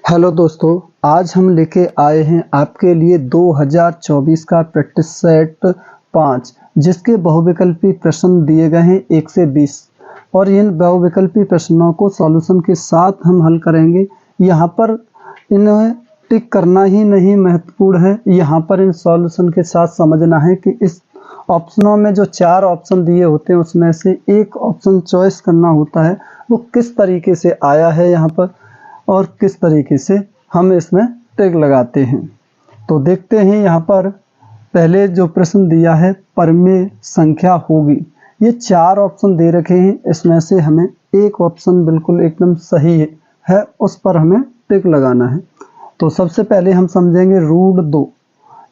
Hello दोस्तों, आज हम लेके आए हैं आपके लिए 2024 का प्रैक्टिस सेट 5 जिसके बहुविकल्पी प्रश्न दिए गए हैं 1 से 20 और इन बहुविकल्पी प्रश्नों को सॉल्यूशन के साथ हम हल करेंगे। यहाँ पर इन्हें टिक करना ही नहीं महत्वपूर्ण है, यहाँ पर इन सॉल्यूशन के साथ समझना है कि इस ऑप्शनों में जो 4 ऑप्शन दिए होते हैं उसमें से एक ऑप्शन चॉइस करना होता है, वो किस तरीके से आया है यहाँ पर और किस तरीके से हम इसमें टिक लगाते हैं। तो देखते हैं यहाँ पर पहले जो प्रश्न दिया है परिमेय संख्या होगी। ये 4 ऑप्शन दे रखे हैं, इसमें से हमें एक ऑप्शन बिल्कुल एकदम सही है उस पर हमें टिक लगाना है। तो सबसे पहले हम समझेंगे √2।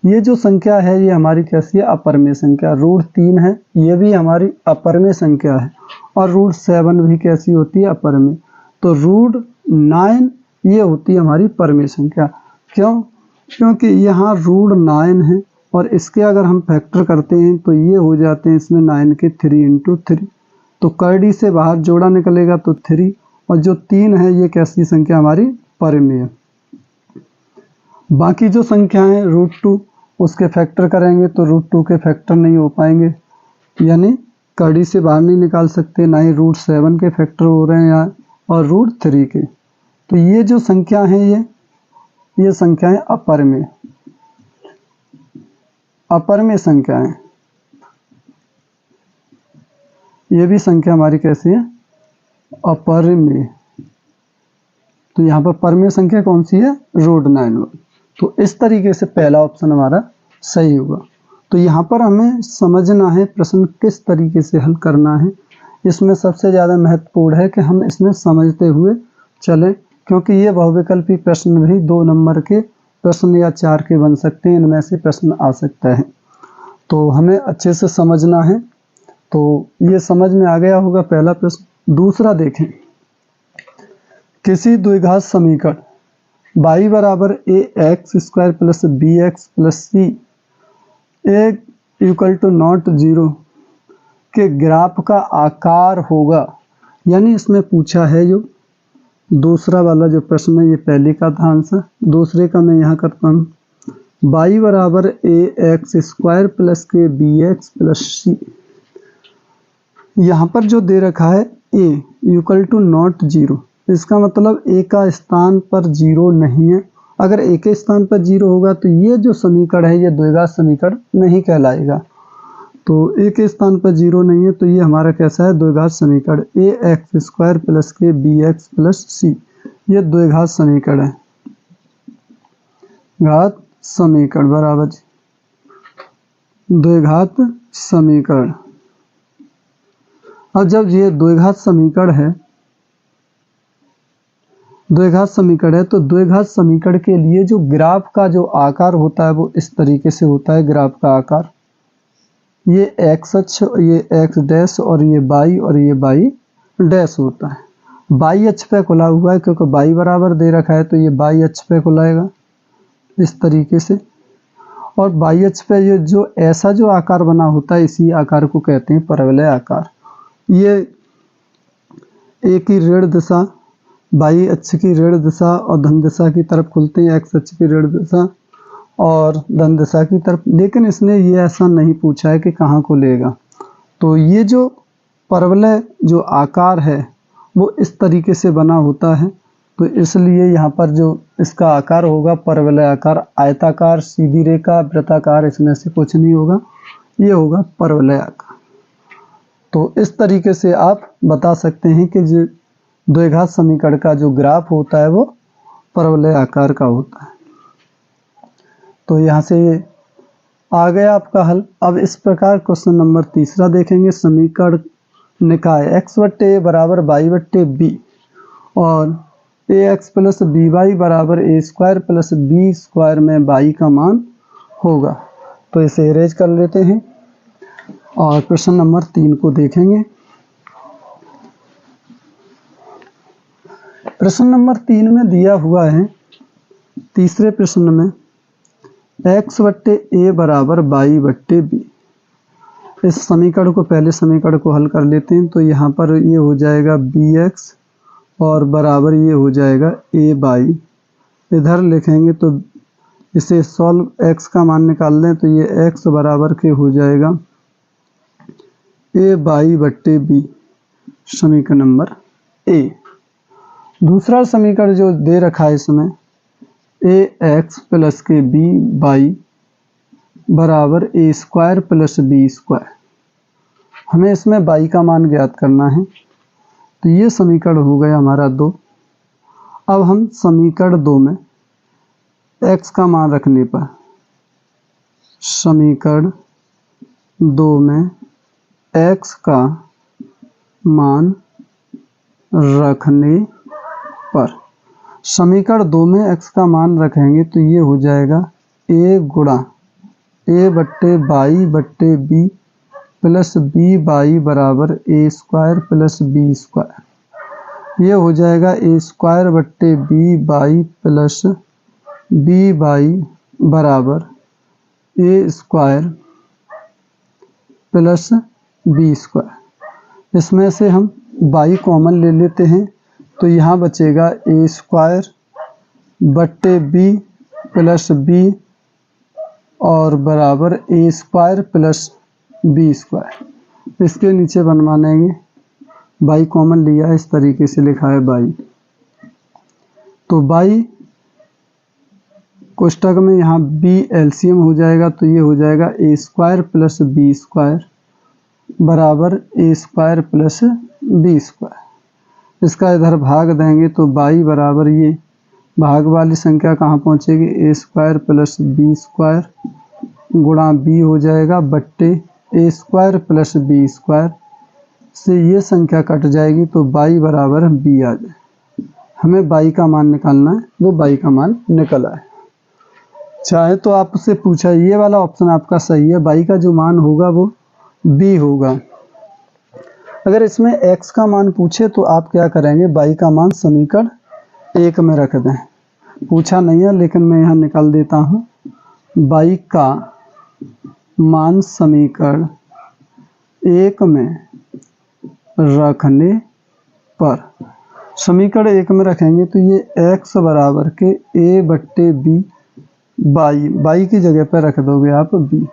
ये जो संख्या है ये हमारी कैसी है? अपरिमेय संख्या। √3 है, ये भी हमारी अपरिमेय संख्या है और √7 भी कैसी होती है? अपरिमेय। तो √9 ये होती है हमारी परिमेय संख्या। क्यों? क्योंकि यहाँ √9 है और इसके अगर हम फैक्टर करते हैं तो ये हो जाते हैं इसमें 9 के 3 × 3। तो करड़ी से बाहर जोड़ा निकलेगा तो 3 और जो 3 है ये कैसी संख्या? हमारी परिमेय है। बाकी जो संख्या है √2 उसके फैक्टर करेंगे तो √2 के फैक्टर नहीं हो पाएंगे, यानी कड़ी से बाहर नहीं निकाल सकते, ना ही √7 के फैक्टर हो रहे हैं यहाँ और √3 के। तो ये जो संख्या है ये संख्याएं अपरिमेय संख्याएं। ये भी संख्या हमारी कैसी है? अपरिमेय। तो यहाँ पर परिमेय संख्या कौन सी है? √9। तो इस तरीके से पहला ऑप्शन हमारा सही होगा। तो यहाँ पर हमें समझना है प्रश्न किस तरीके से हल करना है। इसमें सबसे ज़्यादा महत्वपूर्ण है कि हम इसमें समझते हुए चलें, क्योंकि ये बहुविकल्पी प्रश्न भी 2 नंबर के प्रश्न या 4 के बन सकते हैं, इनमें से प्रश्न आ सकता है। तो हमें अच्छे से समझना है। तो ये समझ में आ गया होगा पहला प्रश्न। दूसरा देखें, किसी द्विघात समीकरण y = ax² + bx + c = 0 के ग्राफ का आकार होगा। यानी इसमें पूछा है जो दूसरा वाला जो प्रश्न है ये पहले का था आंसर, दूसरे का मैं यहाँ करता हूँ। y = ax² + bx + c। यहाँ पर जो दे रखा है a = 0, इसका मतलब a का स्थान पर 0 नहीं है। अगर a के स्थान पर 0 होगा तो ये जो समीकरण है ये द्विघात समीकरण नहीं कहलाएगा। तो a के स्थान पर 0 नहीं है तो ये हमारा कैसा है? द्विघात समीकरण। ax² + bx + c ये द्विघात समीकरण है। घात समीकरण बराबर द्विघात समीकरण। अब जब ये द्विघात समीकरण है तो द्विघात समीकरण के लिए जो ग्राफ का जो आकार होता है वो इस तरीके से होता है। ग्राफ का आकार ये x अक्ष, ये x' और ये y और ये y' होता है। y अक्ष पे खुला हुआ है क्योंकि y बराबर दे रखा है तो ये y अक्ष पे खुलाएगा इस तरीके से। और y अक्ष पे ये जो ऐसा जो आकार बना होता है इसी आकार को कहते हैं परवलय आकार। ये a की ऋण दिशा, y अक्ष की ऋण दिशा और धन दिशा की तरफ खुलते हैं, x अक्ष की ऋण दिशा और धन दिशा की तरफ। लेकिन इसने ये ऐसा नहीं पूछा है कि कहाँ को लेगा। तो ये जो परवलय जो आकार है वो इस तरीके से बना होता है, तो इसलिए यहाँ पर जो इसका आकार होगा परवलय आकार। आयताकार, सीधी रेखा, वृत्ताकार इसमें से कुछ नहीं होगा, ये होगा परवलय आकार। तो इस तरीके से आप बता सकते हैं कि जो द्विघात समीकरण का जो ग्राफ होता है वो परवलय आकार का होता है। तो यहाँ से ये आ गया आपका हल। अब इस प्रकार क्वेश्चन नंबर तीसरा देखेंगे। समीकरण निकाय x / a = y / b और ax + by = a² + b² में y का मान होगा। तो इसे इरेज कर लेते हैं और प्रश्न नंबर 3 को देखेंगे। प्रश्न नंबर 3 में दिया हुआ है, तीसरे प्रश्न में x / a = y / b। इस समीकरण को, पहले समीकरण को हल कर लेते हैं। तो यहाँ पर ये हो जाएगा bx और बराबर ये हो जाएगा a/, इधर लिखेंगे तो इसे सॉल्व x का मान निकाल लें तो ये x बराबर के हो जाएगा a बाई बट्टे b, समीकरण नंबर a। दूसरा समीकरण जो दे रखा है इसमें a x प्लस के b बाई बराबर a square plus b square. हमें इसमें y का मान ज्ञात करना है, तो ये समीकरण हो गया हमारा 2। अब हम समीकरण 2 में x का मान रखने पर, समीकरण 2 में x का मान रखने पर, समीकरण 2 में x का मान रखेंगे तो ये हो जाएगा a गुणा a बट्टे बाई बट्टे b प्लस b बाई बराबर a square plus b square. ये हो जाएगा a स्क्वायर बट्टे b by plus b by बराबर a square plus b square. इसमें से हम बाई कॉमन ले लेते हैं तो यहाँ बचेगा a स्क्वायर बट्टे b प्लस b और बराबर a square plus b square. इसके नीचे बनवा लेंगे, बाई कॉमन लिया है, इस तरीके से लिखा है बाई। तो बाई कोष्ठक में यहाँ b एलसीएम हो जाएगा तो ये हो जाएगा a square plus b square बराबर a square plus b square. इसका इधर भाग देंगे तो बाई बराबर ये भाग वाली संख्या कहाँ पहुँचेगी, a square plus b square गुणा b हो जाएगा बट्टे a square plus b square से ये संख्या कट जाएगी तो बाई बराबर b आ जाए। हमें बाई का मान निकालना है, वो बाई का मान निकला है। चाहे तो आपसे पूछा, ये वाला ऑप्शन आपका सही है, बाई का जो मान होगा वो b होगा। अगर इसमें x का मान पूछे तो आप क्या करेंगे, बाई का मान समीकरण 1 में रख दें। पूछा नहीं है लेकिन मैं यहाँ निकाल देता हूँ, बाई का मान समीकरण 1 में रखने पर, समीकरण 1 में रखेंगे तो ये x बराबर के a बट्टे b बाई, बाई की जगह पर रख दोगे आप b,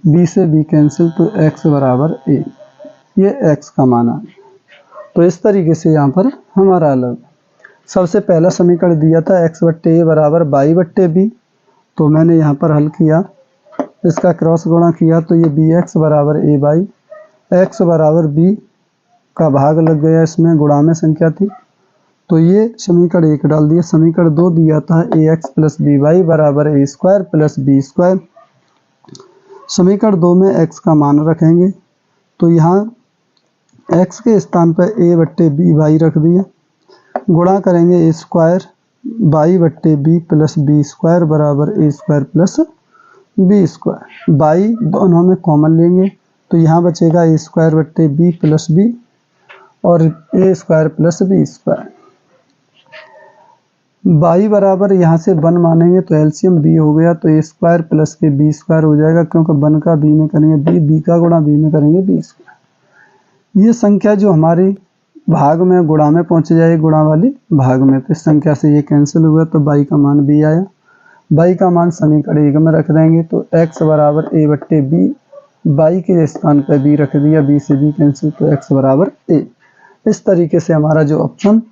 b से b कैंसिल तो x बराबर a, ये x का मान आ गया। तो इस तरीके से यहाँ पर हमारा अलग सबसे पहला समीकरण दिया था x बट्टे a बराबर बाई बट्टे b, तो मैंने यहाँ पर हल किया, इसका क्रॉस गुणा किया तो ये bx बराबर a बाई, x बराबर b का भाग लग गया, इसमें गुणा में संख्या थी तो ये समीकरण 1 डाल दिया। समीकरण 2 दिया था ax प्लस b वाई बराबर a square plus b square. समीकरण 2 में x का मान रखेंगे तो यहाँ x के स्थान पर a बट्टे b वाई रख दिया, गुणा करेंगे a स्क्वायर बाई बट्टे b प्लस b स्क्वायर बराबर a square plus b square. By दोनों में कॉमन लेंगे तो यहाँ बचेगा a स्क्वायर बट्टे b प्लस b और a square plus b square. By बराबर यहाँ से 1 मानेंगे तो एलसीएम b हो गया तो a स्क्वायर प्लस के b स्क्वायर हो जाएगा, क्योंकि 1 का b में करेंगे b का गुणा b में करेंगे b स्क्वायर। ये संख्या जो हमारी भाग में गुणा में पहुँच जाएगी, गुणा वाली भाग में, तो इस संख्या से ये कैंसिल हुआ तो बाई का मान b आया। बाई का मान समीकरण 1 में रख देंगे तो x बराबर a बट्टे b, बाई के स्थान पर b रख दिया, b से b कैंसिल तो x बराबर a। इस तरीके से हमारा जो ऑप्शन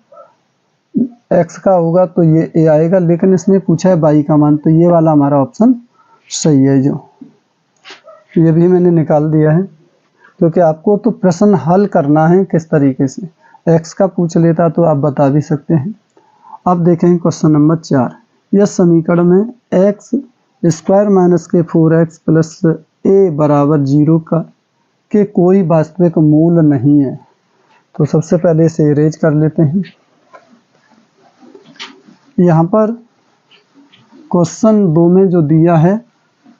x का होगा तो ये a आएगा, लेकिन इसने पूछा है बाई का मान तो ये वाला हमारा ऑप्शन सही है। जो ये भी मैंने निकाल दिया है, क्योंकि आपको तो प्रश्न हल करना है किस तरीके से। x का पूछ लेता तो आप बता भी सकते हैं। अब देखें क्वेश्चन नंबर 4, यह समीकरण में x स्क्वायर माइनस के 4x प्लस a बराबर 0 का के कोई वास्तविक मूल नहीं है। तो सबसे पहले इसे इरेज कर लेते हैं। यहाँ पर क्वेश्चन 2 में जो दिया है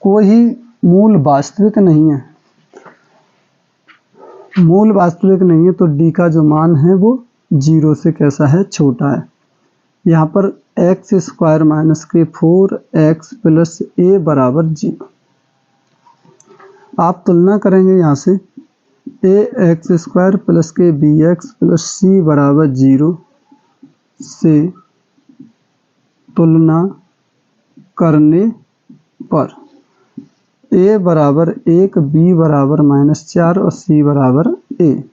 कोई मूल वास्तविक नहीं है, मूल वास्तविक नहीं है तो d का जो मान है वो 0 से कैसा है, छोटा है। यहाँ पर x स्क्वायर माइनस के 4x प्लस a बराबर 0। आप तुलना करेंगे यहाँ से ax स्क्वायर प्लस के bx प्लस c बराबर 0 से तुलना करने पर a बराबर 1, b बराबर -4 और c बराबर a।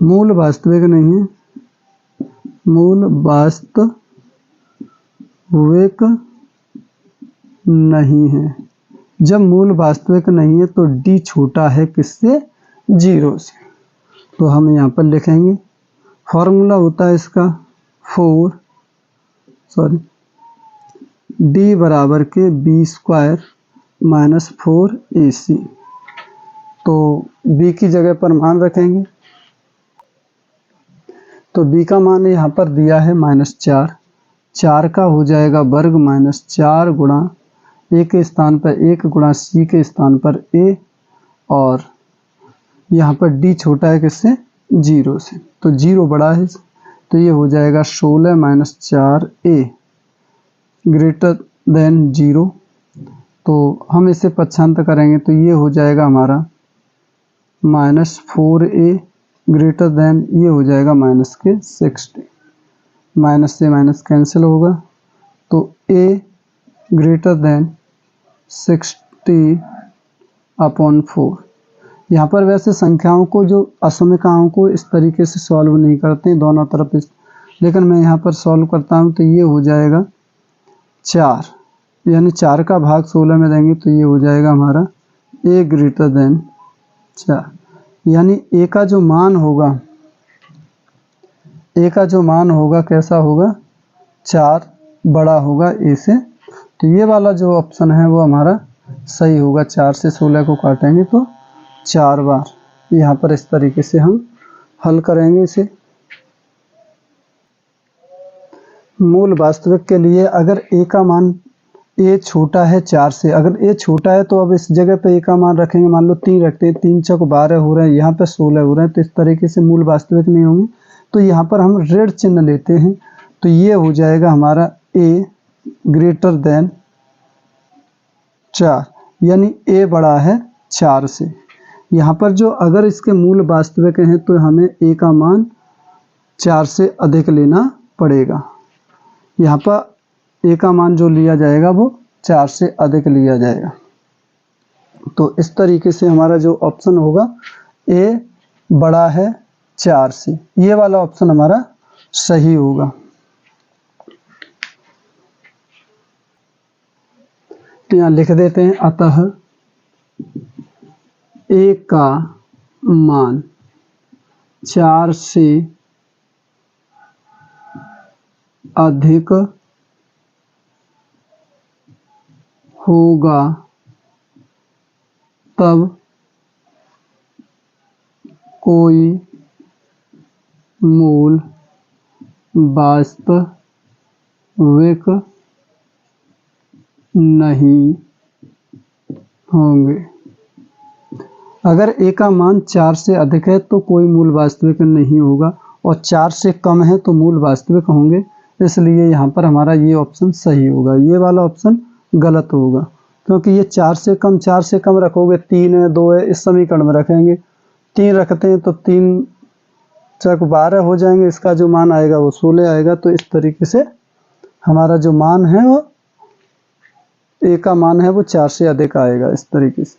मूल वास्तविक नहीं है, मूल वास्तविक नहीं है। जब मूल वास्तविक नहीं है तो d छोटा है किससे? 0 से। तो हम यहाँ पर लिखेंगे, फॉर्मूला होता है इसका d बराबर के b² - 4ac। तो b की जगह पर मान रखेंगे, तो b का मान यहाँ पर दिया है -4, 4 का हो जाएगा वर्ग -4 गुणा a के स्थान पर 1 गुणा c के स्थान पर a, और यहाँ पर d छोटा है किससे? 0 से, तो 0 बड़ा है, तो ये हो जाएगा 16 - 4a ग्रेटर देन 0। तो हम इसे पक्षांतर करेंगे तो ये हो जाएगा हमारा -4a ग्रेटर देन, ये हो जाएगा -60। माइनस से माइनस कैंसिल होगा, तो a ग्रेटर देन 60/4। यहाँ पर वैसे संख्याओं को, जो असमीकाओं को इस तरीके से सॉल्व नहीं करते हैं दोनों तरफ, लेकिन मैं यहाँ पर सॉल्व करता हूँ तो ये हो जाएगा 4, यानी 4 का भाग 16 में देंगे तो ये हो जाएगा हमारा a ग्रेटर देन 4, यानी a का जो मान होगा कैसा होगा? 4 बड़ा होगा a से। तो ये वाला जो ऑप्शन है वो हमारा सही होगा। 4 से 16 को काटेंगे तो 4 बार। यहाँ पर इस तरीके से हम हल करेंगे इसे। मूल वास्तविक के लिए अगर a का मान a छोटा है 4 से, अगर a छोटा है तो अब इस जगह पे a का मान रखेंगे, मान लो 3 रखते हैं, 3 चौक 12 हो रहे हैं, यहाँ पे 16 हो रहे हैं, तो इस तरीके से मूल वास्तविक नहीं होंगे। तो यहाँ पर हम ऋण चिन्ह लेते हैं, तो ये हो जाएगा हमारा a ग्रेटर देन 4, यानी a बड़ा है 4 से। यहाँ पर जो अगर इसके मूल वास्तविक हैं तो हमें a का मान 4 से अधिक लेना पड़ेगा। यहाँ पर a का मान जो लिया जाएगा वो 4 से अधिक लिया जाएगा। तो इस तरीके से हमारा जो ऑप्शन होगा a बड़ा है 4 से, ये वाला ऑप्शन हमारा सही होगा। तो यहाँ लिख देते हैं, अतः a का मान 4 से अधिक होगा तब कोई मूल वास्तविक नहीं होंगे। अगर a का मान 4 से अधिक है तो कोई मूल वास्तविक नहीं होगा, और 4 से कम है तो मूल वास्तविक होंगे। इसलिए यहाँ पर हमारा ये ऑप्शन सही होगा, ये वाला ऑप्शन गलत होगा, क्योंकि ये 4 से कम रखोगे, 3 है 2 है, इस समीकरण में रखेंगे। 3 रखते हैं तो 3 चौक 12 हो जाएंगे, इसका जो मान आएगा वो 16 आएगा। तो इस तरीके से हमारा जो मान है वो a का मान है वो 4 से अधिक आएगा, इस तरीके से।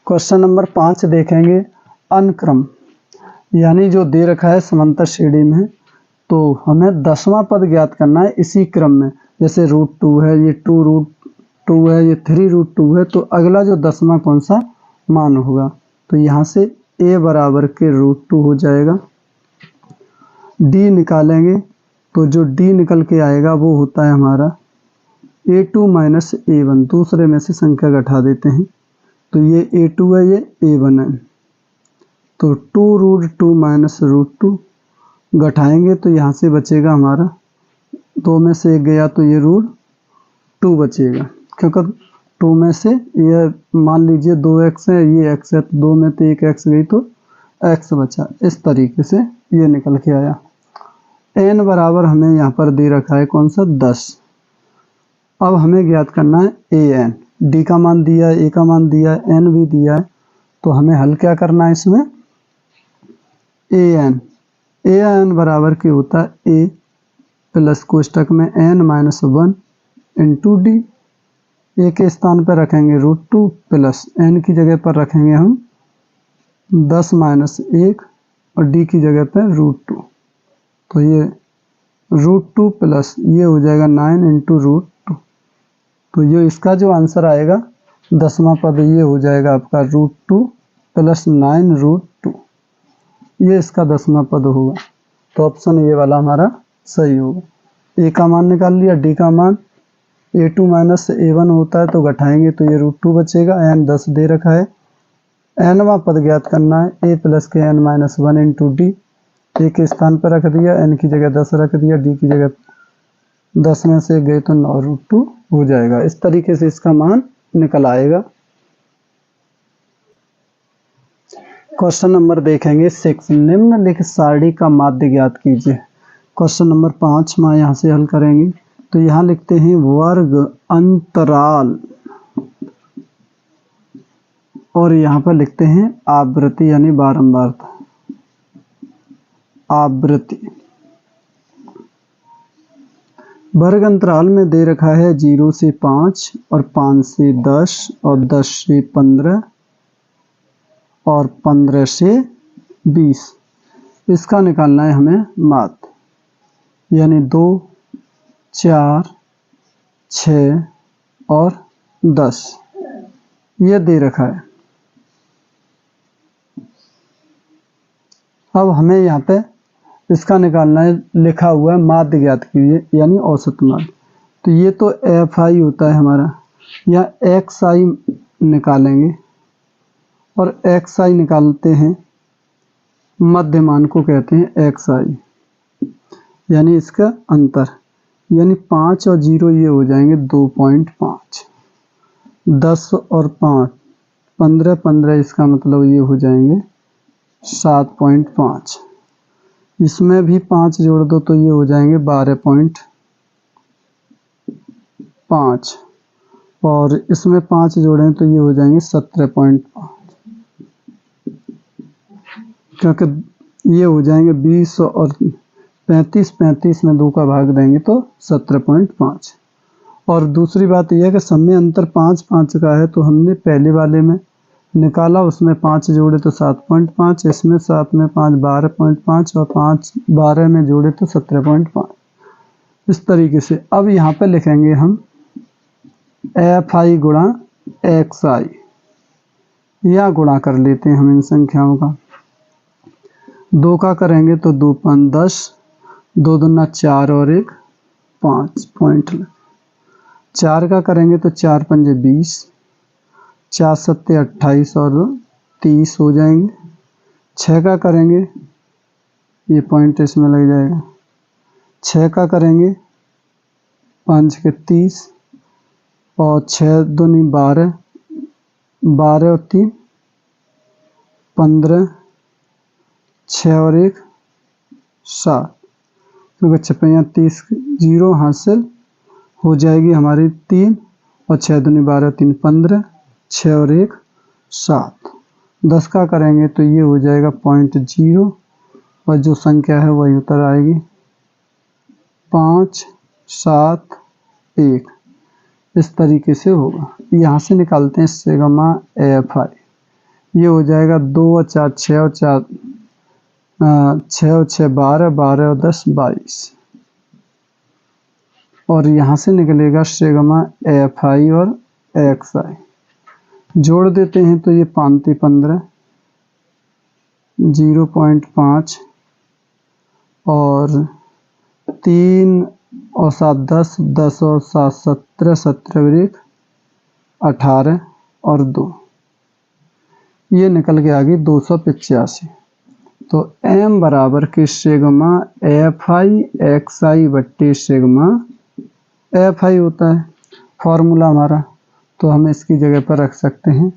क्वेश्चन नंबर 5 देखेंगे, अनुक्रम, यानी जो दे रखा है समांतर श्रेणी में, तो हमें 10वां पद ज्ञात करना है इसी क्रम में। जैसे √2 है, ये 2√2 है, ये 3√2 है, तो अगला जो 10वां कौन सा मान होगा? तो यहाँ से a बराबर के √2 हो जाएगा। d निकालेंगे तो जो d निकल के आएगा वो होता है हमारा a2 - a1। दूसरे में से संख्या घटा देते हैं, तो ये a2 है, ये a1 है। तो 2√2 - √2 घटाएंगे तो यहाँ से बचेगा हमारा, 2 में से 1 गया तो ये √2 बचेगा, क्योंकि 2 में से ये मान लीजिए 2x है, ये x है, तो 2 में तो 1 x गई तो x बचा। इस तरीके से ये निकल के आया। n बराबर हमें यहाँ पर दे रखा है कौन सा? 10। अब हमें ज्ञात करना है an। d का मान दिया है, a का मान दिया है, n भी दिया है, तो हमें हल क्या करना है इसमें? an बराबर क्या होता है? a प्लस कोष्टक में n-1 इंटू डी, ए के स्थान पर रखेंगे √2 प्लस n की जगह पर रखेंगे हम 10-1 और डी की जगह पर √2। तो ये √2 प्लस ये हो जाएगा 9 इंटू √2। तो ये इसका जो आंसर आएगा 10वां पद ये हो जाएगा आपका √2 प्लस 9 √2। ये इसका 10वां पद होगा। तो ऑप्शन ये वाला हमारा सही होगा। ए का मान निकाल लिया, डी का मान a2 माइनस a1 होता है तो घटाएंगे तो ये √2 बचेगा। n 10 दे रखा है, nवां पद ज्ञात करना है, a प्लस के n-1 इंटू डी। ए के स्थान पर रख दिया, n की जगह 10 रख दिया, डी की जगह 10 में से गए तो 9 √2 हो जाएगा। इस तरीके से इसका मान निकल आएगा। क्वेश्चन नंबर देखेंगे 6, निम्नलिखित सारणी का माध्य ज्ञात कीजिए। क्वेश्चन नंबर 5 में यहाँ से हल करेंगे। तो यहाँ लिखते हैं वर्ग अंतराल और यहाँ पर लिखते हैं आवृत्ति यानी बारंबारता, आवृत्ति। वर्ग अंतराल में दे रखा है 0 से 5 और 5 से 10 और 10 से 15 और 15 से 20। इसका निकालना है हमें माध्य, यानी 2, 4, 6 और 10 ये दे रखा है। अब हमें यहाँ पे इसका निकालना है, लिखा हुआ है माध्य ज्ञात कीजिए यानी औसत माध्य। तो ये तो FI होता है हमारा, या XI निकालेंगे और XI निकालते हैं, मध्यमान को कहते हैं XI, यानी इसका अंतर, यानी 5 और 0 ये हो जाएंगे 2.5, 10 और 5 15, 15 इसका मतलब ये हो जाएंगे 7.5। इसमें भी 5 जोड़ दो तो ये हो जाएंगे 12.5 और इसमें 5 जोड़ें तो ये हो जाएंगे 17.5, क्योंकि ये हो जाएंगे 20 और 35, 35 में 2 का भाग देंगे तो 17.5। और दूसरी बात यह है कि समय अंतर 5, 5 का है, तो हमने पहले वाले में निकाला, उसमें 5 जोड़े तो 7.5, इसमें 7 में 5 12.5 और 5 12 में जोड़े तो 17.5। इस तरीके से अब यहाँ पे लिखेंगे हम FI गुणा XI, या गुणा कर लेते हैं हम इन संख्याओं का। 2 का करेंगे तो 2 5 10, 2 दूना 4 और 1 5 पॉइंट। 4 का करेंगे तो 4 पंजे 20, 4 सत्ते 28 और 30 हो जाएंगे। 6 का करेंगे, ये पॉइंट इसमें लग जाएगा। 6 का करेंगे 5 के 30 और 6 दूनी 12, 12 और 3 15, 6 और 1 7, क्योंकि 6 30 0 हासिल हो जाएगी हमारी 3 और 6 दूनी 12 3 15, 6 और 1 7। 10 का करेंगे तो ये हो जाएगा 0.0 और जो संख्या है वही उत्तर आएगी 5 7 1। इस तरीके से होगा। यहाँ से निकालते हैं सिग्मा FI, ये हो जाएगा 2 और 4 6 और 4 6 और 6 12, 12 और 10 22। और यहाँ से निकलेगा सिग्मा FI और XI, जोड़ देते हैं तो ये 5 15, 0.5 और 3 और 7 10, 10 और 7 17, 17 और 1 18 और 2, ये निकल के आ गई 285। तो m बराबर के सिग्मा FI XI बट्टे सिग्मा FI होता है फॉर्मूला हमारा, तो हम इसकी जगह पर रख सकते हैं।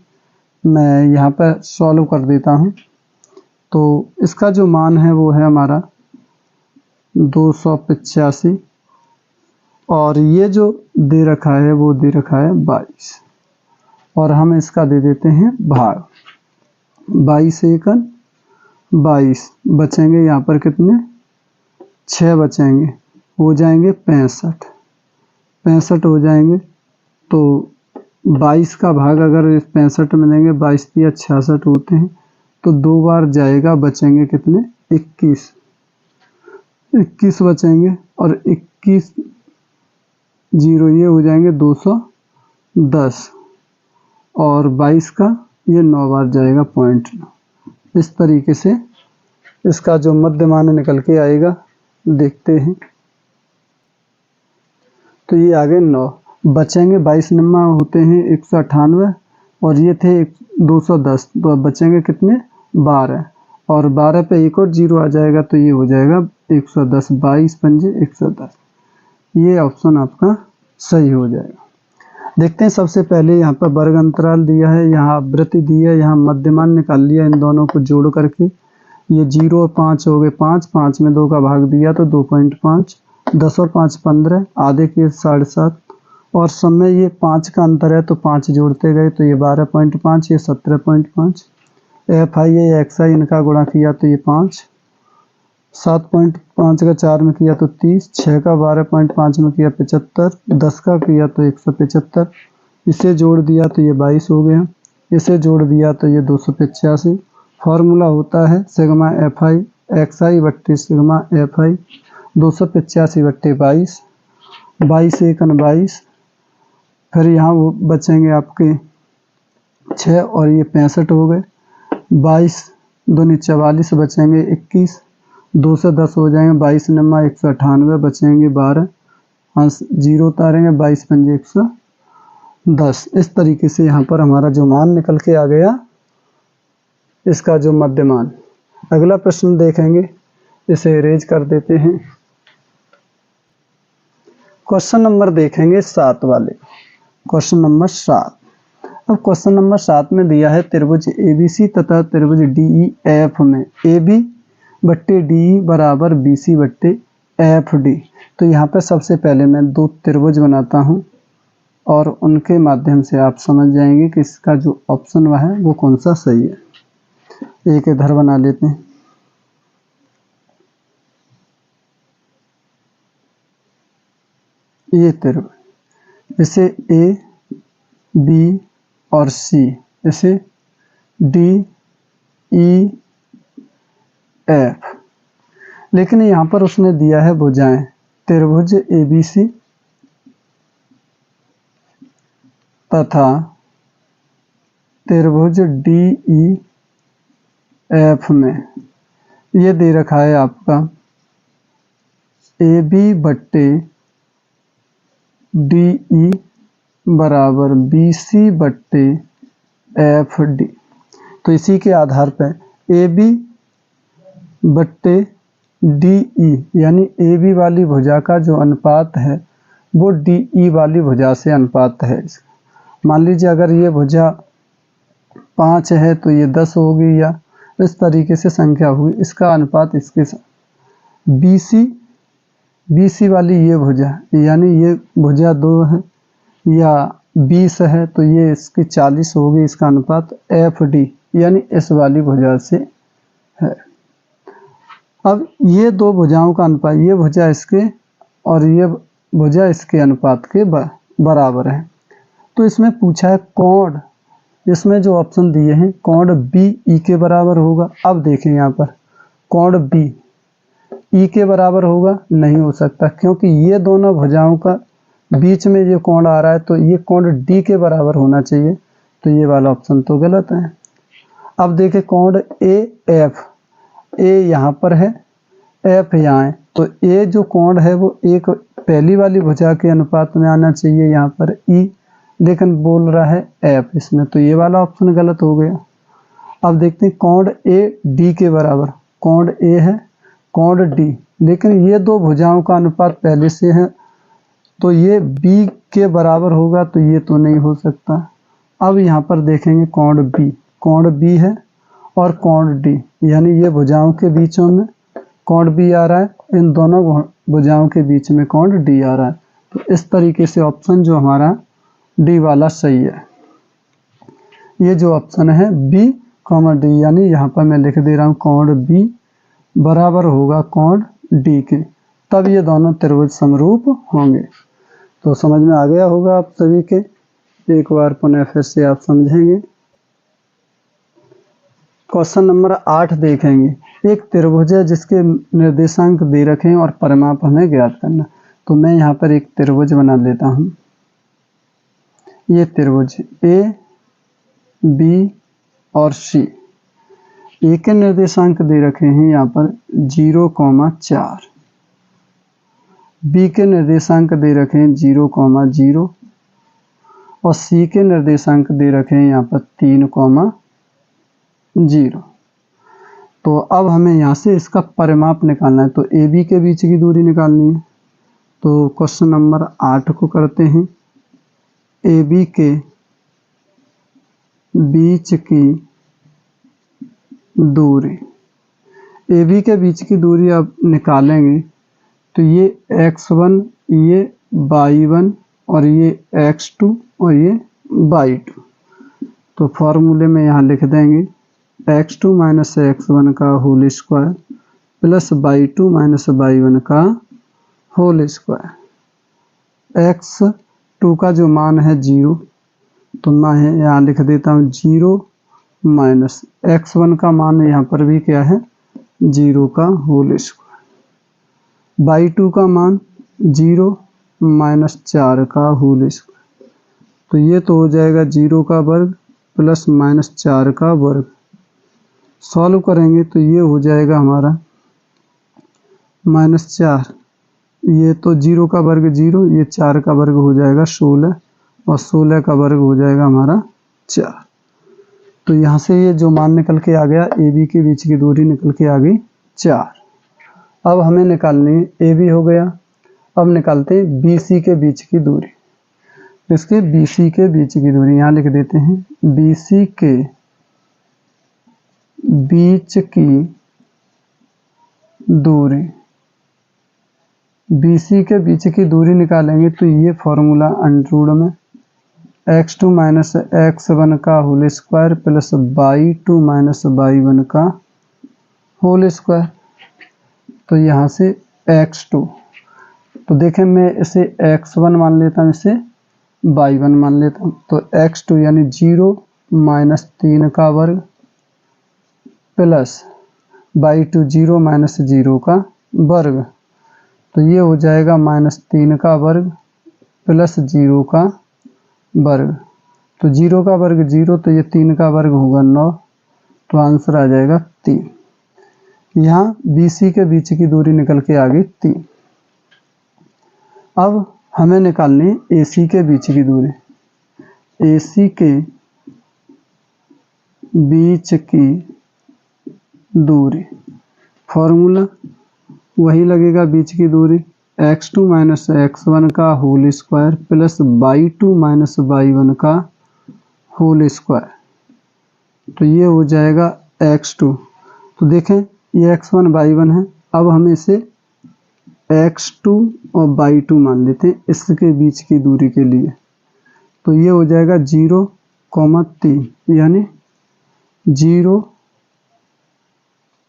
मैं यहाँ पर सॉल्व कर देता हूँ। तो इसका जो मान है वो है हमारा 285 और ये जो दे रखा है वो दे रखा है 22 और हम इसका दे देते हैं भाग। 22 एकन 22 बचेंगे यहाँ पर कितने 6 बचेंगे, हो जाएंगे 65, 65 हो जाएंगे। तो 22 का भाग अगर इस 65 में देंगे, 22 या 66 होते हैं, तो 2 बार जाएगा, बचेंगे कितने? 21, 21 बचेंगे। और 21 जीरो ये हो जाएंगे 210, और 22 का ये 9 बार जाएगा 0.9। इस तरीके से इसका जो मध्यमान निकल के आएगा, देखते हैं। तो ये आगे 9 बचेंगे, 22 नंबर होते हैं 198, और ये थे 210, तो अब बचेंगे कितने? 12, और 12 पे एक और जीरो आ जाएगा, तो ये हो जाएगा 110, 22 पंजे 110। ये ऑप्शन आपका सही हो जाएगा। देखते हैं, सबसे पहले यहाँ पर वर्ग अंतराल दिया है, यहाँ आवृत्ति दी है, यहाँ मध्यमान निकाल लिया इन दोनों को जोड़ करके। ये 0 और 5 हो गए 5, 5 में 2 का भाग दिया तो 2.5, 10 और 5 15, आधे के 7.5, और समय ये 5 का अंतर है तो 5 जोड़ते गए तो ये 12.5, ये 17.5। FI या XI इनका गुणा किया तो ये 5, 7.5 का 4 में किया तो 30, 6 का 12.5 में किया 75, 10 का किया तो 175, इसे जोड़ दिया तो ये 22 हो गया, इसे जोड़ दिया तो ये 285। फार्मूला होता है सिग्मा FI XI बट्टे सिग्मा FI 285 बट्टे 22, 22 1 22, फिर यहाँ वो बचेंगे आपके 6 और ये 65 हो गए, 22 दूनी 44 बचेंगे 21, 2 से 10 हो जाएंगे, 22 नंबर 198 बचेंगे 12, हाँ जीरो उतारेंगे, 22 पंजे 110। इस तरीके से यहाँ पर हमारा जो मान निकल के आ गया, इसका जो मध्यमान। अगला प्रश्न देखेंगे, इसे इरेज कर देते हैं। क्वेश्चन नंबर देखेंगे 7 वाले, क्वेश्चन नंबर 7। अब क्वेश्चन नंबर 7 में दिया है त्रिभुज ABC तथा त्रिभुज DEF में AB बट्टे DE बराबर BC बट्टे FD। तो यहाँ पर सबसे पहले मैं 2 त्रिभुज बनाता हूँ और उनके माध्यम से आप समझ जाएंगे कि इसका जो ऑप्शन वह है वो कौन सा सही है। एक इधर बना लेते हैं, ये त्रिभुज, इसे A B और C, इसे D E F। लेकिन यहाँ पर उसने दिया है भुजाएं, त्रिभुज ABC तथा त्रिभुज DEF में ये दे रखा है आपका AB बट्टे DE बराबर BC बट्टे FD। तो इसी के आधार पर AB बट्टे DE यानी AB वाली भुजा का जो अनुपात है वो DE वाली भुजा से अनुपात है। मान लीजिए अगर ये भुजा 5 है तो ये 10 होगी, या इस तरीके से संख्या होगी, इसका अनुपात इसके साथ। BC वाली ये भुजा, यानी ये भुजा 2 है या 20 है तो ये इसकी 40 होगी, इसका अनुपात FD यानी इस वाली भुजा से है। अब ये 2 भुजाओं का अनुपात, ये भुजा इसके और ये भुजा इसके अनुपात के बराबर है। तो इसमें पूछा है कोण, इसमें जो ऑप्शन दिए हैं कोण BE के बराबर होगा। अब देखें यहाँ पर कोण B E के बराबर होगा, नहीं हो सकता, क्योंकि ये दोनों भुजाओं का बीच में ये कोण आ रहा है तो ये कोण D के बराबर होना चाहिए, तो ये वाला ऑप्शन तो गलत है। अब देखें कोण AF, A यहाँ पर है, F यहाँ है, तो A जो कोण है वो एक पहली वाली भुजा के अनुपात में आना चाहिए यहाँ पर E, लेकिन बोल रहा है F इसमें, तो ये वाला ऑप्शन गलत हो गया। अब देखते हैं कोण AD के बराबर, कोण A है कोण D, लेकिन ये 2 भुजाओं का अनुपात पहले से है तो ये B के बराबर होगा, तो ये तो नहीं हो सकता। अब यहाँ पर देखेंगे कोण B है और कोण D, यानी ये भुजाओं के बीचों में कोण B आ रहा है, इन दोनों भुजाओं के बीच में कोण D आ रहा है। तो इस तरीके से ऑप्शन जो हमारा D वाला सही है। ये जो ऑप्शन है B, D, यानी यहाँ पर मैं लिख दे रहा हूँ कोण B बराबर होगा कोण D के, तब ये दोनों त्रिभुज समरूप होंगे। तो समझ में आ गया होगा आप सभी के। एक बार पुनः फिर से आप समझेंगे। क्वेश्चन नंबर 8 देखेंगे। एक त्रिभुज है जिसके निर्देशांक दे रखे हैं और परिमाप हमें ज्ञात करना। तो मैं यहाँ पर एक त्रिभुज बना लेता हूँ। ये त्रिभुज ए, बी और सी। ए के निर्देशांक दे रखे हैं यहाँ पर 0,4, बी के निर्देशांक दे रखे हैं 0,0 और सी के निर्देशांक दे रखे हैं यहाँ पर 3,0। तो अब हमें यहाँ से इसका परिमाप निकालना है। तो ए बी के बीच की दूरी निकालनी है। तो क्वेश्चन नंबर 8 को करते हैं। ए बी के बीच की दूरी, ए बी के बीच की दूरी आप निकालेंगे तो ये x1, ये y1 और ये x2 और ये y2। तो फॉर्मूले में यहाँ लिख देंगे x2 माइनस x1 का whole square plus y2 minus y1 का होल स्क्वायर। x2 का जो मान है 0, तो मैं यहाँ लिख देता हूँ 0 माइनस x1 का मान यहाँ पर भी क्या है 0 का होल स्क्वायर। y2 का मान 0 माइनस 4 का होल स्क्वायर। तो ये तो हो जाएगा 0 का वर्ग प्लस माइनस 4 का वर्ग। सॉल्व करेंगे तो ये हो जाएगा हमारा -4, ये तो 0 का वर्ग 0, ये 4 का वर्ग हो जाएगा 16 और 16 का वर्ग हो जाएगा हमारा 4। तो यहाँ से ये जो मान निकल के आ गया, ए बी के बीच की दूरी निकल के आ गई 4। अब हमें निकालनी है, ए बी हो गया। अब निकालते हैं बी सी के बीच की दूरी। इसके बी सी के बीच की दूरी यहाँ लिख देते हैं, बी सी के बीच की दूरी। बी सी के बीच की दूरी निकालेंगे तो ये फॉर्मूला अंडररूट में x2 माइनस x1 का whole square plus y2 minus y1 का होल स्क्वायर। तो यहाँ से x2, तो देखें मैं इसे x1 मान लेता हूँ, इसे y1 मान लेता हूँ। तो x2 यानी 0 माइनस 3 का वर्ग प्लस y2 0 माइनस 0 का वर्ग। तो ये हो जाएगा -3 का वर्ग प्लस 0 का वर्ग। तो 0 का वर्ग 0, तो ये 3 का वर्ग होगा 9। तो आंसर आ जाएगा 3। यहाँ बी सी के बीच की दूरी निकल के आ गई 3। अब हमें निकालनी है ए सी के बीच की दूरी। ए सी के बीच की दूरी, फॉर्मूला वही लगेगा बीच की दूरी x2 माइनस x1 का whole square plus y2 minus y1 का होल स्क्वायर। तो ये हो जाएगा x2। तो देखें ये x1 y1 है। अब हम इसे x2 और y2 मान लेते हैं इसके बीच की दूरी के लिए। तो ये हो जाएगा 0,3 यानी 0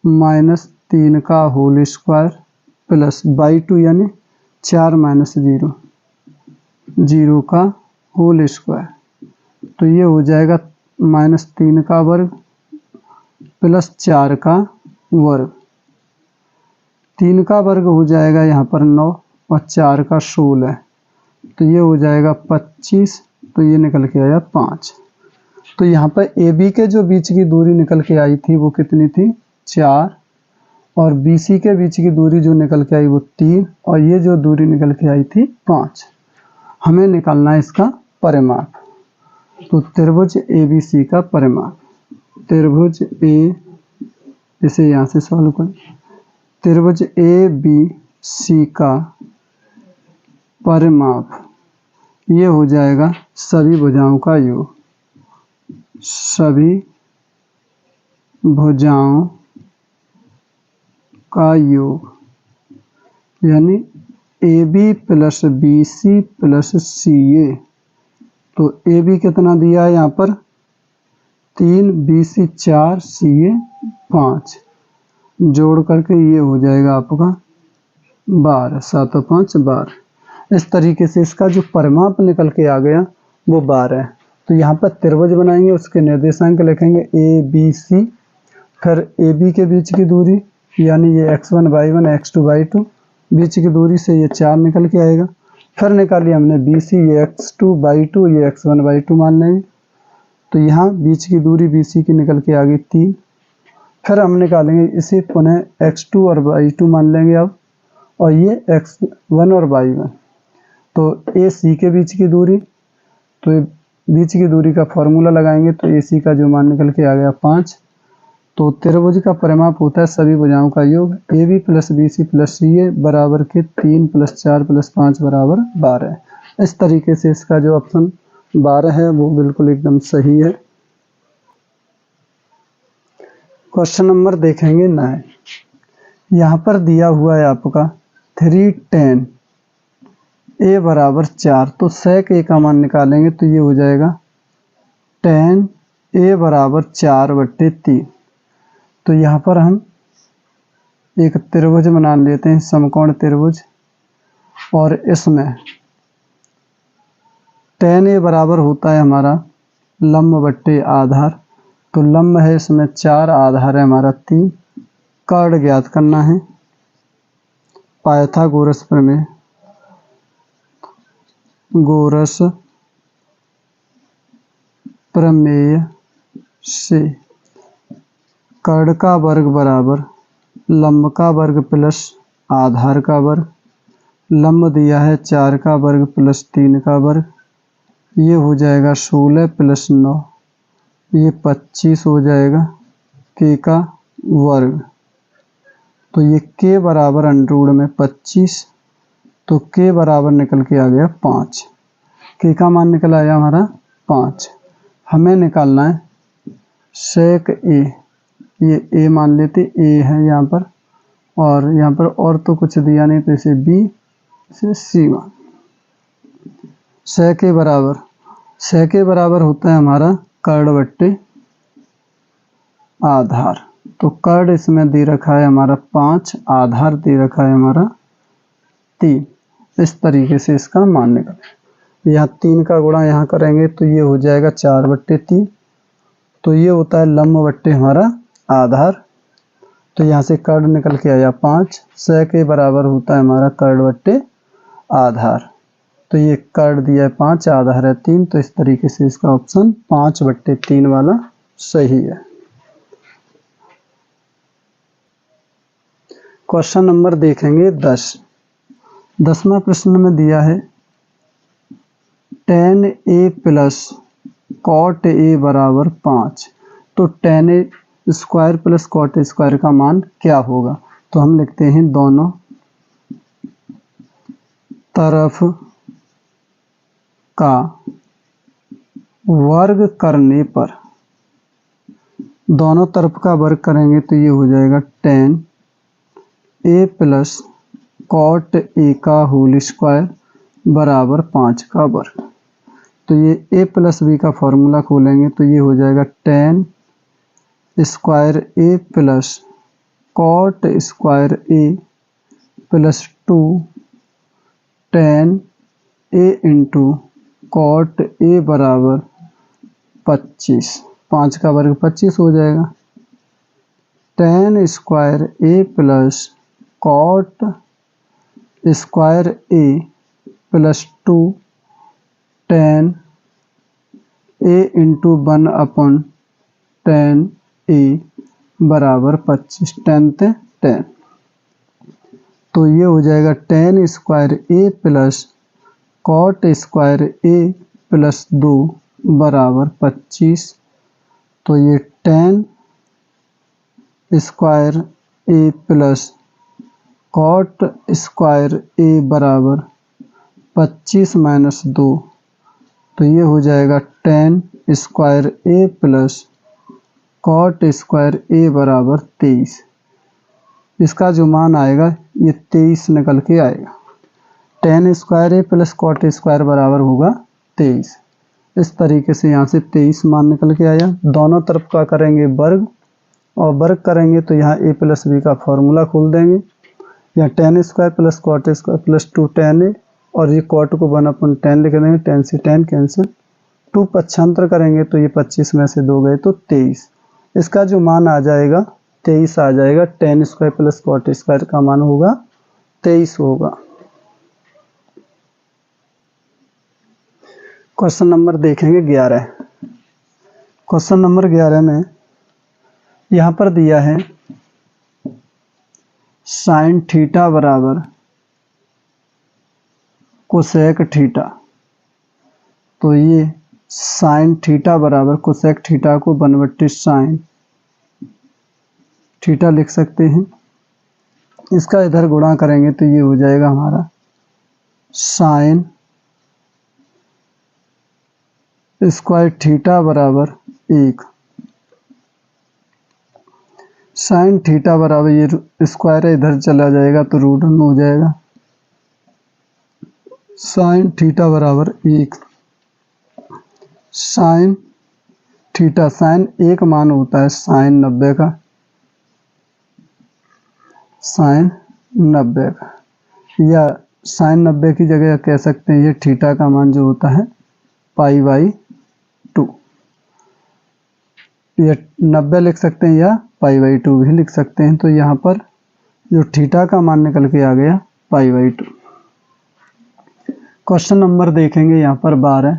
माइनस 3 का होल स्क्वायर प्लस y2 यानी 4 माइनस 0, 0 का होल स्क्वायर। तो ये हो जाएगा -3 का वर्ग प्लस 4 का वर्ग। 3 का वर्ग हो जाएगा यहाँ पर 9 और 4 का 16। तो ये हो जाएगा 25। तो ये निकल के आया 5। तो यहाँ पर ए बी के जो बीच की दूरी निकल के आई थी वो कितनी थी 4, और बी सी के बीच की दूरी जो निकल के आई वो 3, और ये जो दूरी निकल के आई थी 5। हमें निकालना है इसका परिमाप। तो त्रिभुज ए बी सी का परिमाप, त्रिभुज ए, इसे यहाँ से सॉल्व करें, त्रिभुज ए बी सी का परिमाप ये हो जाएगा सभी भुजाओं का योग, सभी भुजाओं का योग, यानी A B plus B C plus C A. तो ए बी कितना दिया है यहाँ पर 3, बी सी 4, सी ए 5, जोड़ करके ये हो जाएगा आपका 12, 7 और 5 12। इस तरीके से इसका जो परिमाप निकल के आ गया वो 12 है। तो यहाँ पर त्रिभुज बनाएंगे, उसके निर्देशांक लिखेंगे ए बी सी, फिर ए बी के बीच की दूरी यानी ये x1 y1 x2 y2, बीच की दूरी से ये 4 निकल के आएगा। फिर निकाली हमने बी सी, ये x2 y2 ये x1 y2 मान लेंगे। तो यहाँ बीच की दूरी बी सी की निकल के आ गई 3। फिर हम निकालेंगे इसे पुनः x2 और y2 मान लेंगे अब, और ये x1 और y1। तो ए सी के बीच की दूरी, तो बीच की दूरी का फॉर्मूला लगाएंगे तो ए सी का जो मान निकल के आ गया 5। तो त्रिभुज का परिमाप होता है सभी भुजाओं का योग, A B plus B C plus C A बराबर के 3 + 4 + 5 बराबर 12। इस तरीके से इसका जो ऑप्शन 12 है वो बिल्कुल एकदम सही है। क्वेश्चन नंबर देखेंगे 9। यहाँ पर दिया हुआ है आपका 3 tan ए बराबर 4, तो sec ए का मान निकालेंगे तो ये हो जाएगा tan ए बराबर 4/3। तो यहाँ पर हम एक त्रिभुज बना लेते हैं, समकोण त्रिभुज, और इसमें tan ए बराबर होता है हमारा लंब बट्टे आधार। तो लंब है इसमें 4, आधार है हमारा 3। कर्ण ज्ञात करना है पाइथागोरस प्रमेय, गोरस प्रमेय से कर्ण का वर्ग बराबर लंब का वर्ग प्लस आधार का वर्ग, लंब दिया है 4 का वर्ग प्लस 3 का वर्ग, ये हो जाएगा 16 + 9, ये 25 हो जाएगा के का वर्ग। तो ये के बराबर √25, तो के बराबर निकल के आ गया 5। के का मान निकल आया हमारा 5। हमें निकालना है sec ए, ये ए मान लेते, ए है यहाँ पर, और यहाँ पर और तो कुछ दिया नहीं तो इसे बी, इसे सी मान। sec ए बराबर होता है हमारा कर्ण बट्टे आधार। तो कर्ण इसमें दे रखा है हमारा 5, आधार दे रखा है हमारा 3। इस तरीके से इसका मान निकले। यहाँ 3 का गुणा यहाँ करेंगे तो ये हो जाएगा 4/3। तो ये होता है लंब बट्टे हमारा आधार। तो यहाँ से कर्ण निकल के आया 5, sec ए बराबर होता है हमारा कर्ण बट्टे आधार। तो ये कर्ण दिया है 5, आधार है 3, तो इस तरीके से इसका ऑप्शन 5/3 वाला सही है। क्वेश्चन नंबर देखेंगे 10। 10वां प्रश्न में दिया है tan a plus cot a बराबर 5। तो tan a square plus cot a square का मान क्या होगा? तो हम लिखते हैं दोनों तरफ का वर्ग करने पर, दोनों तरफ का वर्ग करेंगे तो ये हो जाएगा tan a plus cot a का होल स्क्वायर बराबर 5 का वर्ग। तो ये a प्लस b का फॉर्मूला खोलेंगे तो ये हो जाएगा tan square a plus cot square a plus 2 tan a into cot a बराबर 25। 5 का वर्ग 25 हो जाएगा। tan square a plus cot square a plus 2 tan a into 1/tan a बराबर 25। tan ते tan, तो ये हो जाएगा tan square a plus cot square a plus 2 बराबर 25। तो ये tan square a plus cot square a बराबर 25 - 2, तो ये हो जाएगा tan square a plus cot square a बराबर 23। इसका जो मान आएगा ये 23 निकल के आएगा। tan square a plus cot square बराबर होगा 23। इस तरीके से यहाँ से 23 मान निकल के आया। दोनों तरफ का करेंगे वर्ग, और वर्ग करेंगे तो यहाँ a प्लस b का फॉर्मूला खोल देंगे। या tan square plus cot square plus 2 tan a, और ये cot को 1/10 लिख देंगे, tan से tan कैंसिल, 2 पक्षांतर करेंगे तो ये 25 में से 2 गए तो 23। इसका जो मान आ जाएगा 23 आ जाएगा। tan square plus cot square का मान होगा 23 होगा। क्वेश्चन नंबर देखेंगे 11। क्वेश्चन नंबर 11 में यहाँ पर दिया है साइन थीटा बराबर कोसेक थीटा। तो ये साइन थीटा बराबर कोसेक थीटा को 1/sin थीटा लिख सकते हैं। इसका इधर गुणा करेंगे तो ये हो जाएगा हमारा साइन स्क्वायर थीटा बराबर 1। साइन थीटा बराबर ये स्क्वायर इधर चला जाएगा तो रूट में हो जाएगा। साइन थीटा बराबर 1। साइन थीटा, साइन एक मान होता है साइन 90 का, साइन 90 का, या साइन 90 की जगह कह सकते हैं ये थीटा का मान जो होता है π/2। ये 90 लिख सकते हैं या π/2 भी लिख सकते हैं। तो यहाँ पर जो थीटा का मान निकल के आ गया π/2। क्वेश्चन नंबर देखेंगे यहाँ पर 12।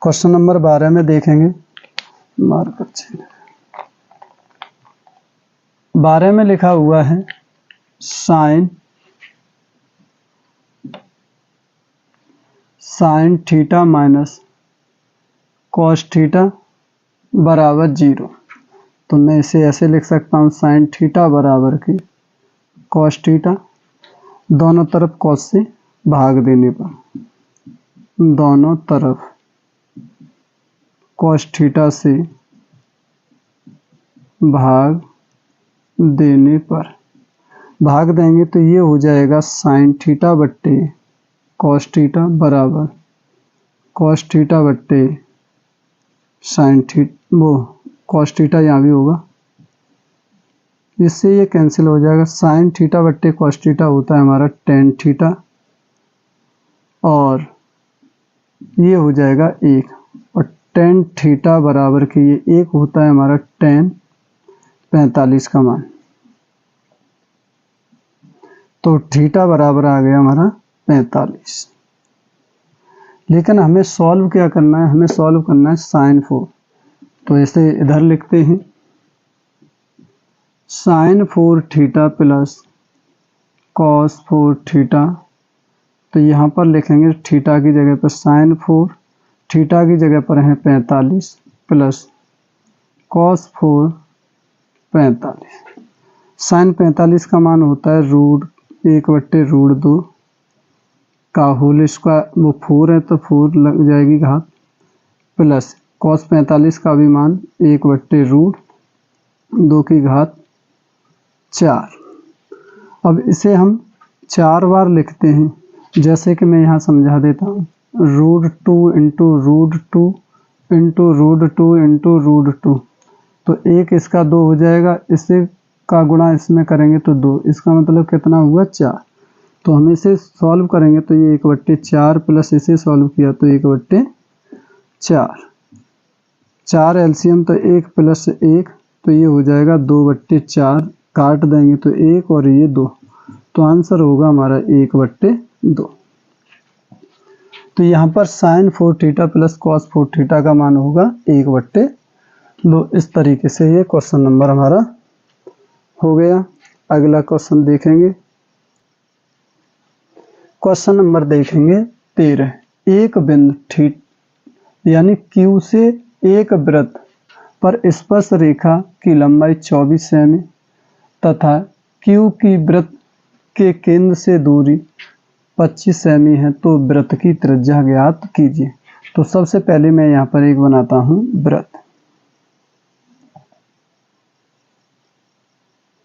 क्वेश्चन नंबर 12 में देखेंगे 12 में लिखा हुआ है sine theta minus cos theta बराबर 0। तो मैं इसे ऐसे लिख सकता हूँ साइन थीटा बराबर की कॉस थीटा, दोनों तरफ कॉस से भाग देने पर, दोनों तरफ कॉस थीटा से भाग देने पर, भाग देंगे तो ये हो जाएगा साइन थीटा बट्टे कॉस थीटा बराबर कॉस थीटा बट्टे साइन थीटा, वो कॉस थीटा यहाँ भी होगा, इससे ये कैंसिल हो जाएगा। साइन थीटा बट्टे कॉस थीटा होता है हमारा टेन थीटा, और ये हो जाएगा 1, और टेन थीटा बराबर के ये 1 होता है हमारा टेन 45 का मान। तो थीटा बराबर आ गया हमारा 45। लेकिन हमें सॉल्व क्या करना है, हमें सॉल्व करना है साइन 4। तो ऐसे इधर लिखते हैं sine 4 theta plus cos 4 theta. तो यहाँ पर लिखेंगे थीटा की जगह पर साइन 4, थीटा की जगह पर है 45 प्लस कॉस 4 45। साइन 45 का मान होता है √1/√2 का होल स्क्वायर, वो 4 है तो 4 लग जाएगी घात, प्लस कॉस 45 का भी मान 1/√2 की घात 4। अब इसे हम 4 बार लिखते हैं, जैसे कि मैं यहाँ समझा देता हूँ, √2 × √2 × √2 × √2। तो 1 इसका 2 हो जाएगा, इसे का गुणा इसमें करेंगे तो 2, इसका मतलब कितना हुआ 4। तो हम इसे सॉल्व करेंगे तो ये 1/4 प्लस इसे सॉल्व किया तो 1/4, 4 एलसीएम तो 1 + 1, तो ये हो जाएगा 2/4, काट देंगे तो 1 और ये 2, तो आंसर होगा हमारा 1/2। तो यहाँ पर sine 4 theta plus cos 4 theta का मान होगा 1/2। इस तरीके से ये क्वेश्चन नंबर हमारा हो गया। अगला क्वेश्चन देखेंगे, क्वेश्चन नंबर देखेंगे 13। एक बिंदु थीटा यानी Q से एक वृत्त पर स्पर्श रेखा की लंबाई 24 सेमी तथा Q की वृत्त के केंद्र से दूरी 25 सेमी है, तो वृत्त की त्रिज्या ज्ञात कीजिए। तो सबसे पहले मैं यहाँ पर एक बनाता हूँ वृत्त।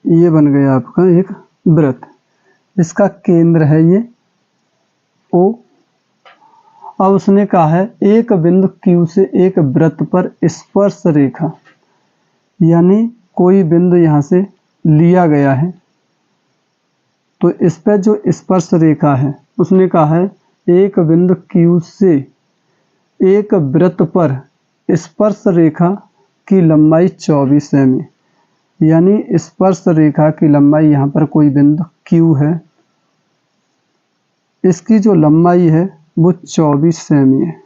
ये बन गया आपका एक वृत्त, इसका केंद्र है ये O। अब उसने कहा है एक बिंदु Q से एक वृत्त पर स्पर्श रेखा, यानी कोई बिंदु यहाँ से लिया गया है, तो इस पे जो स्पर्श रेखा है उसने कहा है एक बिंदु Q से एक वृत्त पर स्पर्श रेखा की लंबाई 24 सेमी, यानी स्पर्श रेखा की लंबाई यहाँ पर कोई बिंदु Q है, इसकी जो लंबाई है वो 24 सेमी है।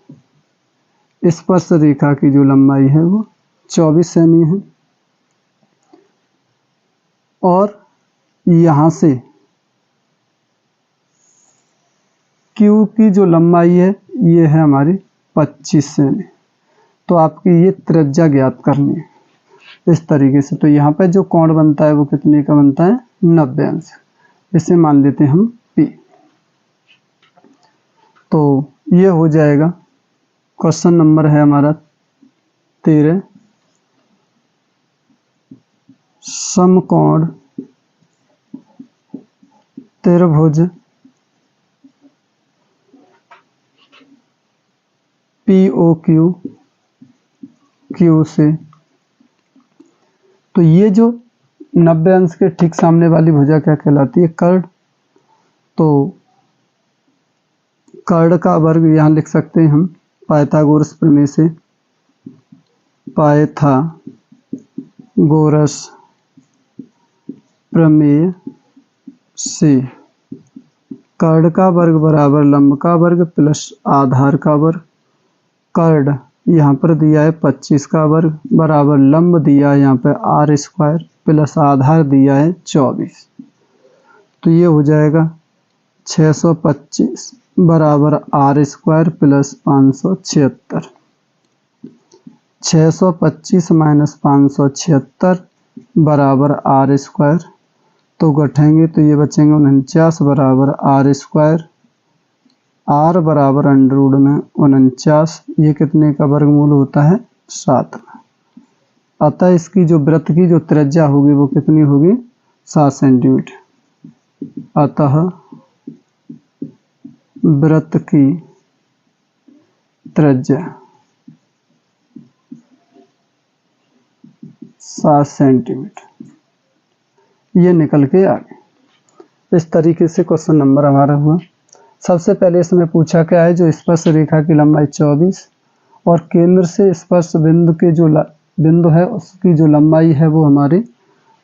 स्पर्श रेखा की जो लंबाई है वो 24 सेमी है और यहाँ से Q की जो लंबाई है ये है हमारी 25 सेमी। तो आपकी ये त्रिज्या ज्ञात करनी है इस तरीके से। तो यहाँ पे जो कोण बनता है वो कितने का बनता है, 90 अंश। इसे मान लेते हैं हम P। तो ये हो जाएगा। क्वेश्चन नंबर है हमारा 13, समकोण त्रिभुज POQ Q से। तो ये जो 90 अंश के ठीक सामने वाली भुजा क्या कहलाती है, कर्ड। तो कर्ड का वर्ग यहाँ लिख सकते हैं हम पाइथागोरस प्रमेय से, पाइथागोरस प्रमेय से कर्ड का वर्ग बराबर लंब का वर्ग प्लस आधार का वर्ग। कर्ड यहाँ पर दिया है 25 का वर्ग बराबर लंब दिया है यहाँ पे r स्क्वायर प्लस आधार दिया है 24। तो ये हो जाएगा 625 बराबर r स्क्वायर प्लस 576। 625 माइनस 576 बराबर r स्क्वायर। तो घटेंगे तो ये बचेंगे 49 बराबर r स्क्वायर। r बराबर अंडर में 49, ये कितने का वर्गमूल होता है, 7 का। अतः इसकी जो वृत्त की जो त्रिज्या होगी वो कितनी होगी, 7 सेंटीमीटर। अतः वृत्त की त्रिज्या 7 सेंटीमीटर, ये निकल के आ गए। इस तरीके से क्वेश्चन नंबर हमारा हुआ। सबसे पहले इसमें पूछा क्या है, जो स्पर्श रेखा की लंबाई 24 और केंद्र से स्पर्श बिंदु के जो बिंदु है उसकी जो लंबाई है वो हमारी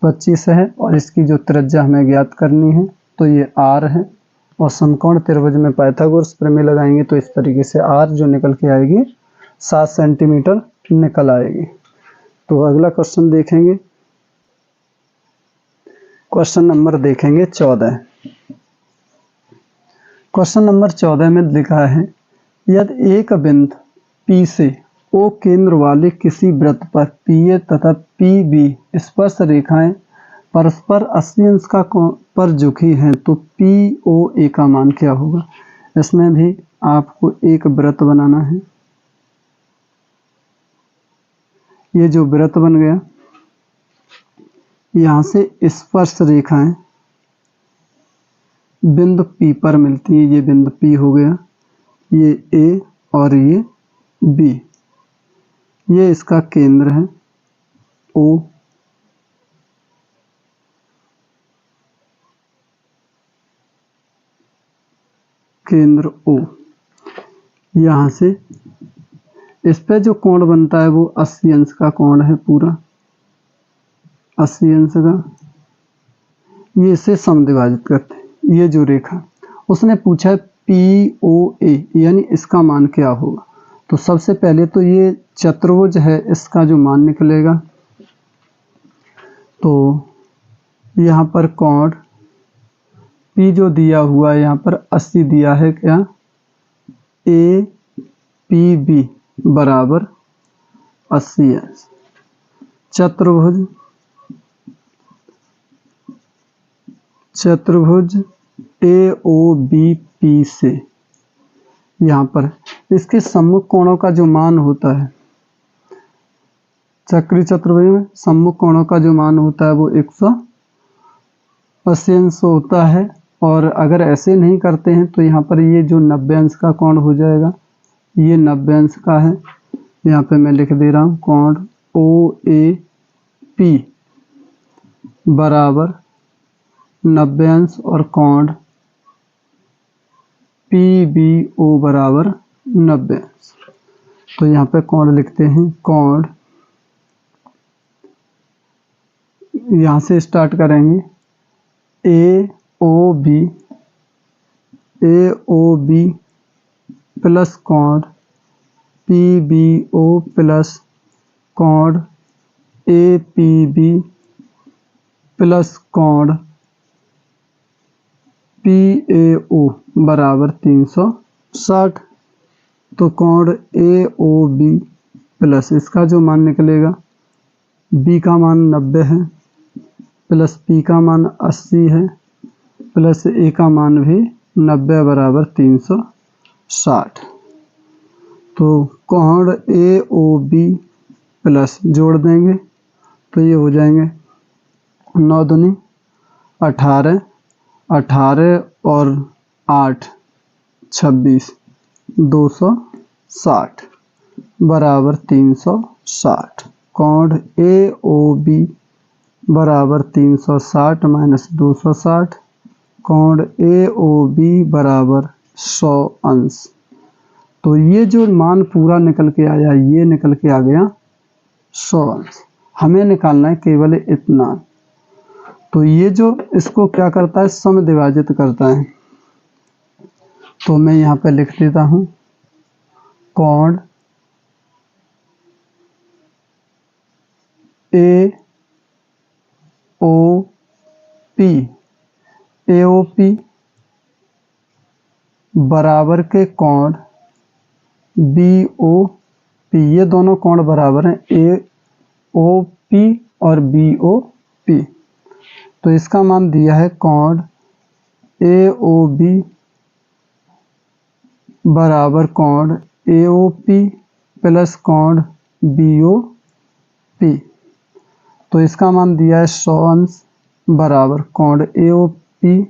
25 है और इसकी जो त्रिज्या हमें ज्ञात करनी है तो ये r है। और समकोण त्रिभुज में पाइथागोरस प्रमेय लगाएंगे तो इस तरीके से r जो निकल के आएगी 7 सेंटीमीटर निकल आएगी। तो अगला क्वेश्चन देखेंगे, क्वेश्चन नंबर देखेंगे 14। क्वेश्चन नंबर 14 में लिखा है, यदि एक बिंदु P से O केंद्र वाले किसी वृत्त पर PA तथा PB स्पर्श रेखाएं परस्पर 80 अंश का कोण पर झुकी हैं तो POA का मान क्या होगा। इसमें भी आपको एक वृत्त बनाना है। ये जो वृत्त बन गया, यहाँ से स्पर्श रेखाएं बिंदु P पर मिलती है। ये बिंदु P हो गया, ये A और ये B, ये इसका केंद्र है O। केंद्र O, यहाँ से इस पे जो कोण बनता है वो 80 अंश का कोण है, पूरा 80 अंश का। ये इसे समद्विभाजित करते हैं। ये जो रेखा उसने पूछा है POA यानी इसका मान क्या होगा। तो सबसे पहले तो ये चतुर्भुज है, इसका जो मान निकलेगा तो यहाँ पर कोण P जो दिया हुआ है यहाँ पर 80 दिया है, क्या APB बराबर 80 अंश। चतुर्भुज AOBP से यहाँ पर इसके सम्मुख कोणों का जो मान होता है, चक्रीय चतुर्भुज में सम्मुख कोणों का जो मान होता है वो 180 अंश होता है। और अगर ऐसे नहीं करते हैं तो यहाँ पर ये जो 90 अंश का कोण हो जाएगा, ये 90 अंश का है। यहाँ पे मैं लिख दे रहा हूँ कोण OAP बराबर, 90 अंश और कोण PBO बराबर 90 अंश। तो यहाँ पे कोण लिखते हैं, कोण यहाँ से स्टार्ट करेंगे, AOB प्लस कोण PBO प्लस कोण APB प्लस कोण PAO बराबर 360। तो कोण AOB प्लस इसका जो मान निकलेगा, B का मान 90 है प्लस P का मान 80 है प्लस A का मान भी 90 बराबर 360। तो कोण AOB प्लस जोड़ देंगे तो ये हो जाएंगे 9 दूनी 18, 18 और 8 26, 260 बराबर 360। कोण AOB बराबर 360 माइनस 260, कोण AOB बराबर 100 अंश। तो ये जो मान पूरा निकल के आया, ये निकल के आ गया 100 अंश। हमें निकालना है केवल इतना। तो ये जो इसको क्या करता है, समद्विभाजित करता है। तो मैं यहाँ पे लिख देता हूँ, कोण AOP बराबर के कोण BOP, ये दोनों कोण बराबर हैं AOP और BOP। तो इसका मान दिया है कोण AOB बराबर कोण AOP प्लस कोण BOP। तो इसका मान दिया है 100 अंश बराबर कोण AOP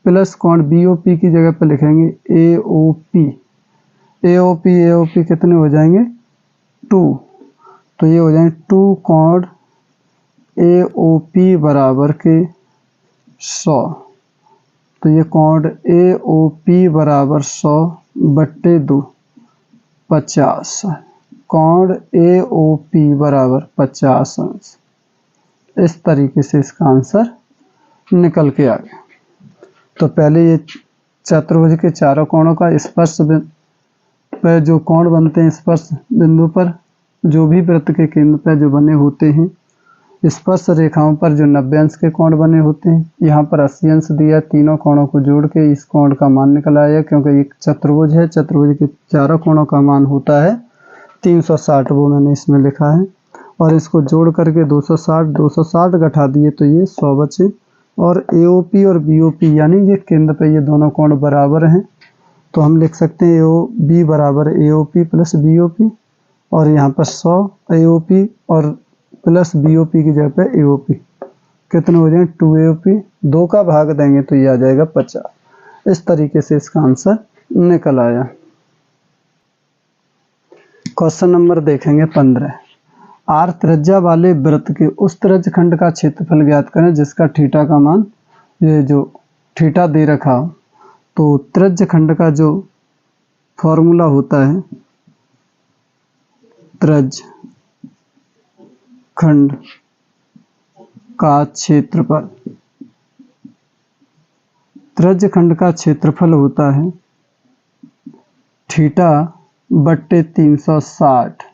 प्लस कोण BOP की जगह पे लिखेंगे AOP कितने हो जाएंगे 2। तो ये हो जाएंगे 2 कोण AOP बराबर के 100। तो ये कोण AOP बराबर 100 बट्टे 2 50। कोण AOP बराबर 50 अंश। इस तरीके से इसका आंसर निकल के आ गया। तो पहले ये चतुर्भुज के चारों कोणों का स्पर्श पर जो कोण बनते हैं, स्पर्श बिंदु पर जो भी वृत्त के केंद्र पर जो बने होते हैं, स्पर्श रेखाओं पर जो 90 अंश के कोण बने होते हैं, यहाँ पर 80 अंश दिया। तीनों कोणों को जोड़ के इस कोण का मान निकल आया, क्योंकि एक चतुर्भुज है, चतुर्भुज के चारों कोणों का मान होता है 360, वो मैंने इसमें लिखा है। और इसको जोड़ करके 260 घटा दिए तो ये 100 बचे। और AOP और BOP यानी ये केंद्र पे ये दोनों कोण बराबर हैं, तो हम लिख सकते हैं AOB बराबर AOP प्लस BOP। और यहाँ पर 100 AOP और प्लस BOP की जगह पे AOP कितने हो जाएंगे 2 AOP। 2 का भाग देंगे तो ये आ जाएगा 50। इस तरीके से इसका आंसर निकल आया। क्वेश्चन नंबर देखेंगे 15। R त्रिज्या वाले वृत्त के उस त्रिज्य खंड का क्षेत्रफल ज्ञात करें जिसका थीटा का मान, ये जो थीटा दे रखा हो। तो त्रिज्य खंड का जो फॉर्मूला होता है, त्रिज्य खंड का क्षेत्रफल, त्रिज्य खंड का क्षेत्रफल होता है थीटा बट्टे 360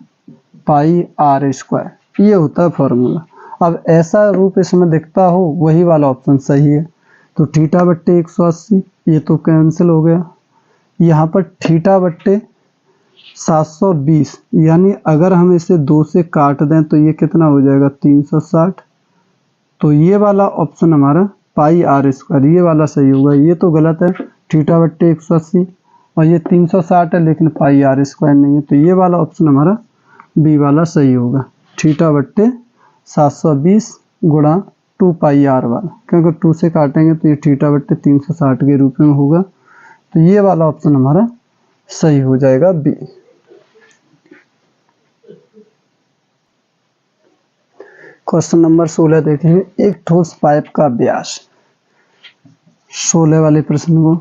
पाई R स्क्वायर। ये होता है फॉर्मूला। अब ऐसा रूप इसमें दिखता हो वही वाला ऑप्शन सही है। तो थीटा बट्टे 180 ये तो कैंसिल हो गया। यहाँ पर थीटा बट्टे 720, यानी अगर हम इसे 2 से काट दें तो ये कितना हो जाएगा 360। तो ये वाला ऑप्शन हमारा पाई R स्क्वायर, ये वाला सही होगा। ये तो गलत है, थीटा बट्टे 180 और ये 360 है लेकिन पाई R स्क्वायर नहीं है। तो ये वाला ऑप्शन हमारा बी वाला सही होगा, थीटा बट्टे 720 गुणा 2 पाई R वाला, क्योंकि 2 से काटेंगे तो ये थीटा बट्टे 360 के रूप में होगा। तो ये वाला ऑप्शन हमारा सही हो जाएगा बी। क्वेश्चन नंबर 16 देखेंगे, एक ठोस पाइप का व्यास। 16 वाले प्रश्न को,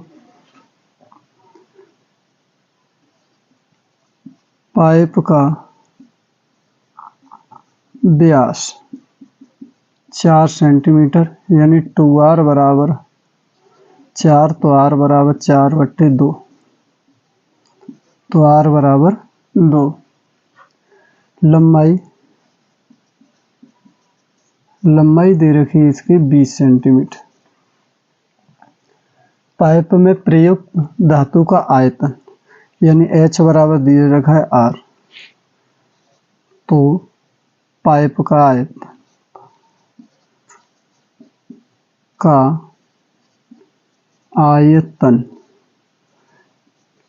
पाइप का व्यास 4 सेंटीमीटर यानी 2r बराबर 4, तो r बराबर 4/2, तो r बराबर 2। लंबाई दे रखी है इसकी 20 सेंटीमीटर। पाइप में प्रयुक्त धातु का आयतन यानी H बराबर दिए रखा है R, तो पाइप का आयतन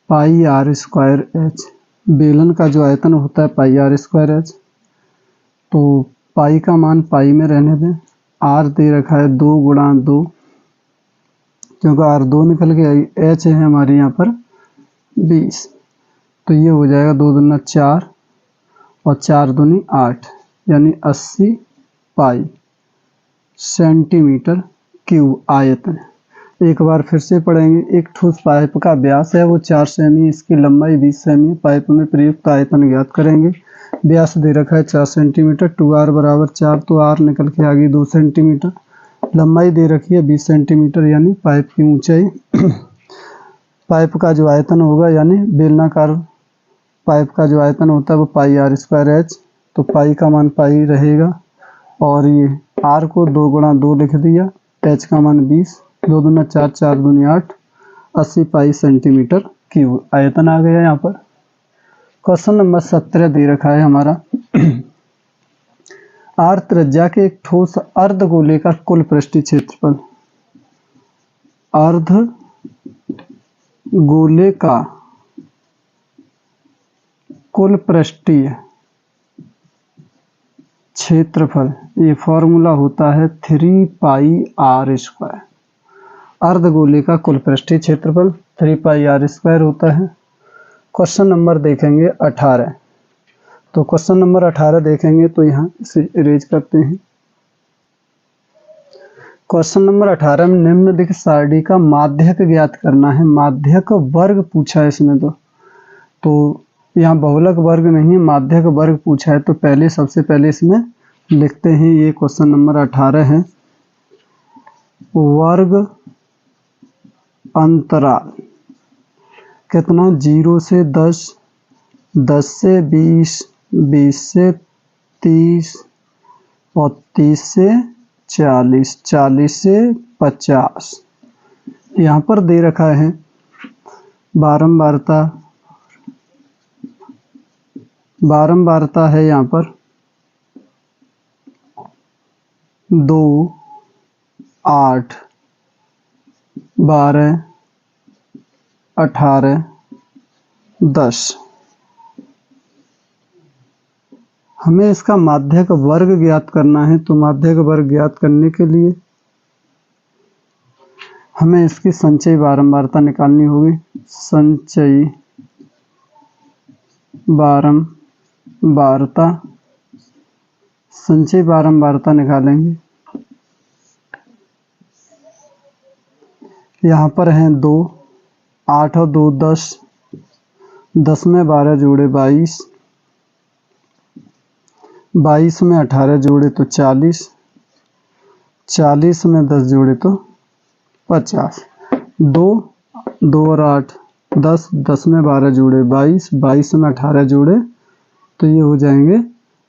पाई r स्क्वायर H। बेलन का जो आयतन होता है पाई r स्क्वायर H, तो पाई का मान पाई में रहने दें। r दे रखा है 2 गुणा 2, क्योंकि r 2 निकल के आई, H है हमारे यहाँ पर 20, तो ये हो जाएगा 2 दूना 4 और 4 दूनी 8 यानी 80 पाई सेंटीमीटर क्यूब आयतन। एक बार फिर से पढ़ेंगे, एक ठोस पाइप का व्यास है वो 4 सेमी, इसकी लंबाई 20 सेमी। पाइप में प्रयुक्त आयतन ज्ञात करेंगे। व्यास दे रखा है 4 सेंटीमीटर, 2r बराबर 4, तो r निकल के आ गई 2 सेंटीमीटर। लंबाई दे रखी है 20 सेंटीमीटर यानी पाइप की ऊंचाई। पाइप का जो आयतन होगा यानी बेलनाकार पाइप का जो आयतन होता है वो पाई r स्क्वायर H, तो पाई का मान पाई रहेगा और ये r को 2 गुणा 2 लिख दिया, H का मान 20, 2 दूना 4, 4 दूनी 8, 80 पाई सेंटीमीटर क्यूब आयतन आ गया यहाँ पर। क्वेश्चन नंबर 17 दे रखा है हमारा, r त्रिज्या के एक ठोस अर्धगोले का कुल पृष्ठीय क्षेत्रफल। अर्धगोले का कुल पृष्ठीय क्षेत्रफल, ये फॉर्मूला होता है 3 पाई r स्क्वायर। अर्धगोले का कुल पृष्ठीय क्षेत्रफल 3 पाई r स्क्वायर होता है। क्वेश्चन नंबर देखेंगे 18, तो क्वेश्चन नंबर 18 देखेंगे तो यहाँ इसे इरेज करते हैं। क्वेश्चन नंबर 18 में निम्नलिखित सारणी का माध्यक ज्ञात करना है। माध्यक वर्ग पूछा है इसमें, तो यहाँ बहुलक वर्ग नहीं है, माध्यक वर्ग पूछा है, तो सबसे पहले इसमें लिखते हैं। ये क्वेश्चन नंबर 18 है, वर्ग अंतराल कितना, 0 से 10, 10 से 20, 20 से 30 और 30 से 40, 40 से 50। यहाँ पर दे रखा है बारंबारता है यहाँ पर 2, 8, 12, 18, 10। हमें इसका माध्यक वर्ग ज्ञात करना है, तो माध्यक वर्ग ज्ञात करने के लिए हमें इसकी संचयी बारंबारता निकालनी होगी। संचयी बारंबारता निकालेंगे। यहाँ पर हैं 2, 8 और 2 10, 10 में 12 जोड़े 22, 22 में 18 जोड़े तो 40, 40 में 10 जोड़े तो 50। 2 और 8 10, 10 में 12 जोड़े 22, 22 में 18 जोड़े तो ये हो जाएंगे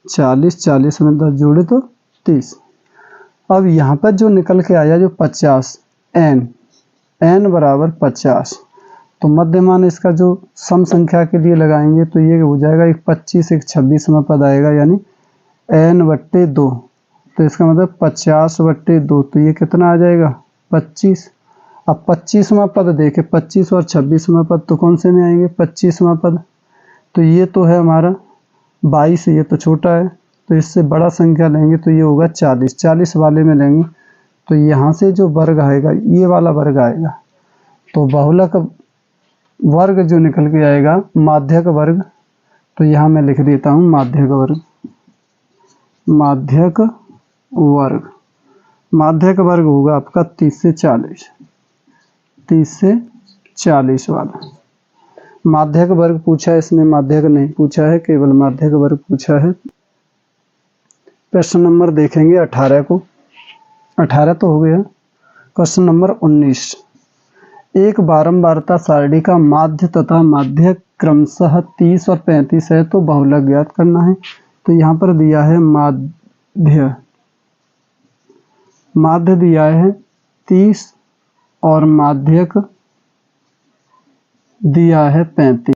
40, 40 में 10 जोड़े तो 30। अब यहाँ पर जो निकल के आया जो 50, n बराबर 50, तो मध्यमान इसका जो सम संख्या के लिए लगाएंगे तो ये हो जाएगा एक 25, एक 26 में पद आएगा यानी n/2, तो इसका मतलब 50/2, तो ये कितना आ जाएगा 25। अब 25वां पद देखें, 25 और 26वां पद तो कौन से में आएंगे, 25वां पद, तो ये तो है हमारा 22, ये तो छोटा है, तो इससे बड़ा संख्या लेंगे तो ये होगा 40, 40 वाले में लेंगे तो यहाँ से जो वर्ग आएगा ये वाला वर्ग आएगा, तो बहुलक वर्ग जो निकल के आएगा माध्यक वर्ग, तो यहाँ मैं लिख देता हूँ माध्यक वर्ग। माध्यक वर्ग। माध्यक वर्ग होगा आपका 30 से 40, 30 से 40 वाला। माध्यक वर्ग पूछा है इसमें, माध्यक नहीं पूछा है, केवल माध्यक वर्ग पूछा है। प्रश्न नंबर देखेंगे 18 को। 18 तो हो गया। क्वेश्चन नंबर 19, एक बारंबारता सारणी का माध्य तथा माध्यक क्रमशः 30 और 35 है तो बहुलक ज्ञात करना है। तो यहाँ पर दिया है माध्य, माध्य दिया है 30 और माध्यक दिया है 35।